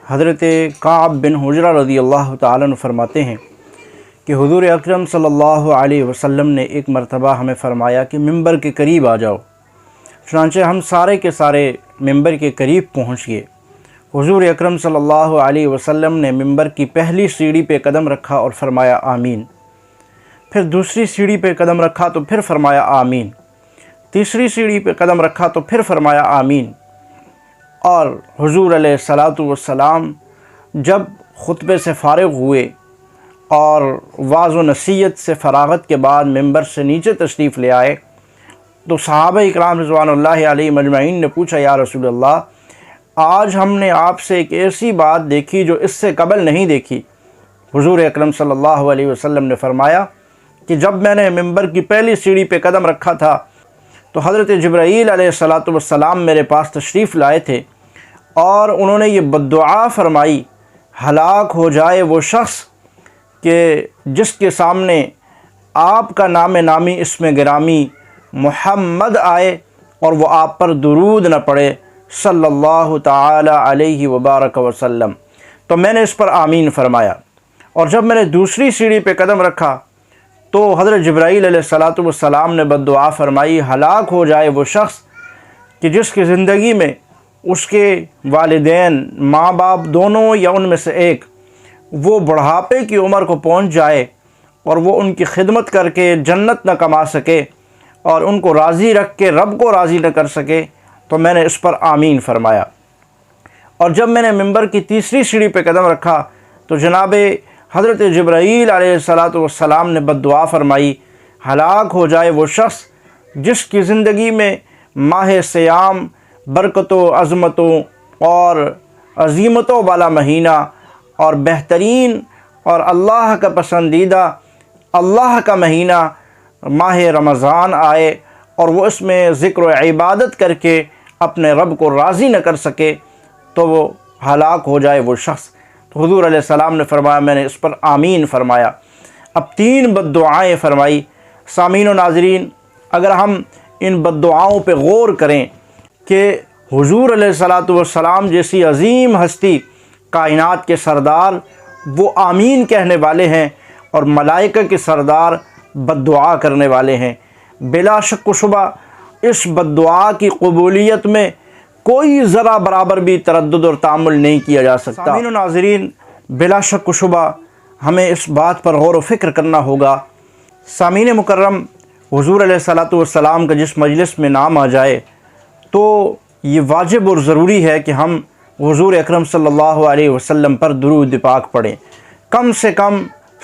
حضرت کعب بن حجرہ رضی اللہ تعالیٰ عنہ فرماتے ہیں کہ حضور اکرم صلی اللہ علیہ وسلم نے ایک مرتبہ ہمیں فرمایا کہ ممبر کے قریب آ جاؤ۔ چنانچہ ہم سارے کے سارے ممبر کے قریب پہنچ گئے۔ حضور اکرم صلی اللہ علیہ وسلم نے ممبر کی پہلی سیڑھی پہ قدم رکھا اور فرمایا آمین۔ پھر دوسری سیڑھی پہ قدم رکھا تو پھر فرمایا آمین۔ تیسری سیڑھی پہ قدم رکھا تو پھر فرمایا آمین۔ اور حضور علیہ الصلاۃ والسلام جب خطبے سے فارغ ہوئے اور وعظ و نصیحت سے فراغت کے بعد ممبر سے نیچے تشریف لے آئے تو صحابہ اکرام رضوان اللہ علیہ مجمعین نے پوچھا یا رسول اللہ، آج ہم نے آپ سے ایک ایسی بات دیکھی جو اس سے قبل نہیں دیکھی۔ حضور اکرم صلی اللہ علیہ وسلم نے فرمایا کہ جب میں نے ممبر کی پہلی سیڑھی پہ قدم رکھا تھا تو حضرت جبرائیل علیہ الصلاۃ والسلام میرے پاس تشریف لائے تھے اور انہوں نے یہ بددعا فرمائی، ہلاک ہو جائے وہ شخص کہ جس کے سامنے آپ کا نام نامی اسم گرامی محمد آئے اور وہ آپ پر درود نہ پڑے صلی اللہ تعالی علیہ وبارک وسلم۔ تو میں نے اس پر آمین فرمایا، اور جب میں نے دوسری سیڑھی پہ قدم رکھا تو حضرت جبرائیل علیہ الصلاۃ والسلام نے بددعا فرمائی، ہلاک ہو جائے وہ شخص کہ جس کی زندگی میں اس کے والدین ماں باپ دونوں یا ان میں سے ایک وہ بڑھاپے کی عمر کو پہنچ جائے اور وہ ان کی خدمت کر کے جنت نہ کما سکے اور ان کو راضی رکھ کے رب کو راضی نہ کر سکے، تو میں نے اس پر آمین فرمایا۔ اور جب میں نے ممبر کی تیسری سیڑھی پہ قدم رکھا تو جناب حضرت جبرائیل علیہ الصلاۃ والسلام نے بددعا فرمائی، ہلاک ہو جائے وہ شخص جس کی زندگی میں ماہ صیام برکتوں عظمتوں اور عظیمتوں والا مہینہ اور بہترین اور اللہ کا پسندیدہ اللہ کا مہینہ ماہ رمضان آئے اور وہ اس میں ذکر و عبادت کر کے اپنے رب کو راضی نہ کر سکے تو وہ ہلاک ہو جائے وہ شخص۔ تو حضور علیہ السلام نے فرمایا، میں نے اس پر آمین فرمایا۔ اب 3 بددعائیں فرمائی۔ سامعین و ناظرین، اگر ہم ان بددعاؤں پہ غور کریں کہ حضور علیہ الصلاۃ والسلام جیسی عظیم ہستی کائنات کے سردار وہ آمین کہنے والے ہیں اور ملائکہ کے سردار بددعا کرنے والے ہیں، بلا شک و شبہ اس بددعا کی قبولیت میں کوئی ذرا برابر بھی تردد اور تامل نہیں کیا جا سکتا۔ سامعین و ناظرین، بلا شک و شبہ ہمیں اس بات پر غور و فکر کرنا ہوگا۔ سامعین مکرم، حضور علیہ الصلاۃ والسلام کا جس مجلس میں نام آ جائے تو یہ واجب اور ضروری ہے کہ ہم حضور اکرم صلی اللہ علیہ وسلم پر درود پاک پڑھیں۔ کم سے کم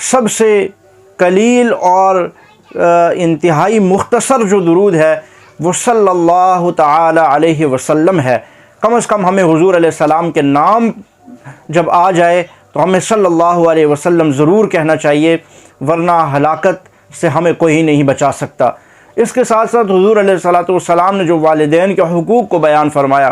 سب سے قلیل اور انتہائی مختصر جو درود ہے وہ صلی اللہ تعالی علیہ وسلم ہے۔ کم از کم ہمیں حضور علیہ السلام کے نام جب آ جائے تو ہمیں صلی اللہ علیہ وسلم ضرور کہنا چاہیے، ورنہ ہلاکت سے ہمیں کوئی نہیں بچا سکتا۔ اس کے ساتھ ساتھ حضور علیہ الصلاۃ والسلام نے جو والدین کے حقوق کو بیان فرمایا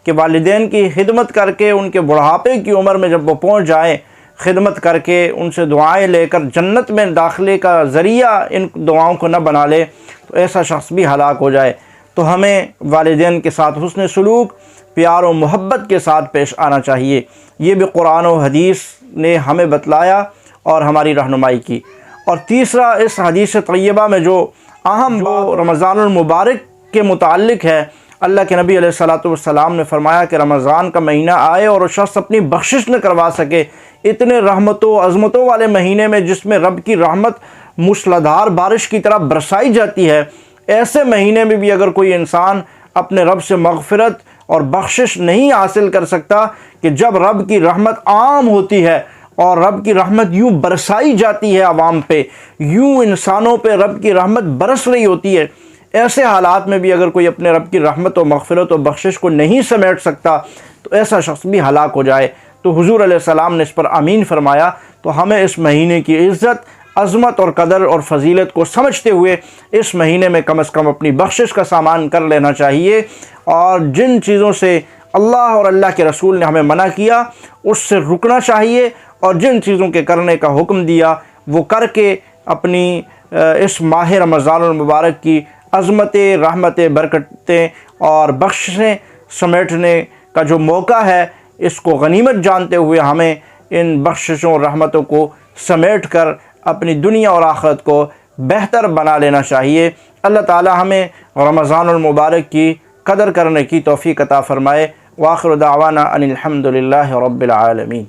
کہ والدین کی خدمت کر کے ان کے بڑھاپے کی عمر میں جب وہ پہنچ جائیں، خدمت کر کے ان سے دعائیں لے کر جنت میں داخلے کا ذریعہ ان دعاؤں کو نہ بنا لے تو ایسا شخص بھی ہلاک ہو جائے۔ تو ہمیں والدین کے ساتھ حسن سلوک، پیار و محبت کے ساتھ پیش آنا چاہیے۔ یہ بھی قرآن و حدیث نے ہمیں بتلایا اور ہماری رہنمائی کی۔ اور تیسرا، اس حدیث طیبہ میں جو اہم وہ رمضان المبارک کے متعلق ہے، اللہ کے نبی علیہ الصلاۃ والسلام نے فرمایا کہ رمضان کا مہینہ آئے اور وہ شخص اپنی بخشش نہ کروا سکے، اتنے رحمتوں عظمتوں والے مہینے میں جس میں رب کی رحمت موسلادھار بارش کی طرح برسائی جاتی ہے، ایسے مہینے میں بھی اگر کوئی انسان اپنے رب سے مغفرت اور بخشش نہیں حاصل کر سکتا کہ جب رب کی رحمت عام ہوتی ہے اور رب کی رحمت یوں برسائی جاتی ہے عوام پہ، یوں انسانوں پہ رب کی رحمت برس رہی ہوتی ہے، ایسے حالات میں بھی اگر کوئی اپنے رب کی رحمت و مغفرت و بخشش کو نہیں سمیٹ سکتا تو ایسا شخص بھی ہلاک ہو جائے۔ تو حضور علیہ السلام نے اس پر آمین فرمایا۔ تو ہمیں اس مہینے کی عزت، عظمت اور قدر اور فضیلت کو سمجھتے ہوئے اس مہینے میں کم از کم اپنی بخشش کا سامان کر لینا چاہیے، اور جن چیزوں سے اللہ اور اللہ کے رسول نے ہمیں منع کیا اس سے رکنا چاہیے، اور جن چیزوں کے کرنے کا حکم دیا وہ کر کے اپنی اس ماہ رمضان المبارک کی عظمتیں، رحمتیں، برکتیں اور بخشیں سمیٹنے کا جو موقع ہے اس کو غنیمت جانتے ہوئے ہمیں ان بخششوں اور رحمتوں کو سمیٹ کر اپنی دنیا اور آخرت کو بہتر بنا لینا چاہیے۔ اللہ تعالی ہمیں رمضان المبارک کی قدر کرنے کی توفیق عطا فرمائے۔ وآخر دعوانا ان الحمد للہ رب العالمین۔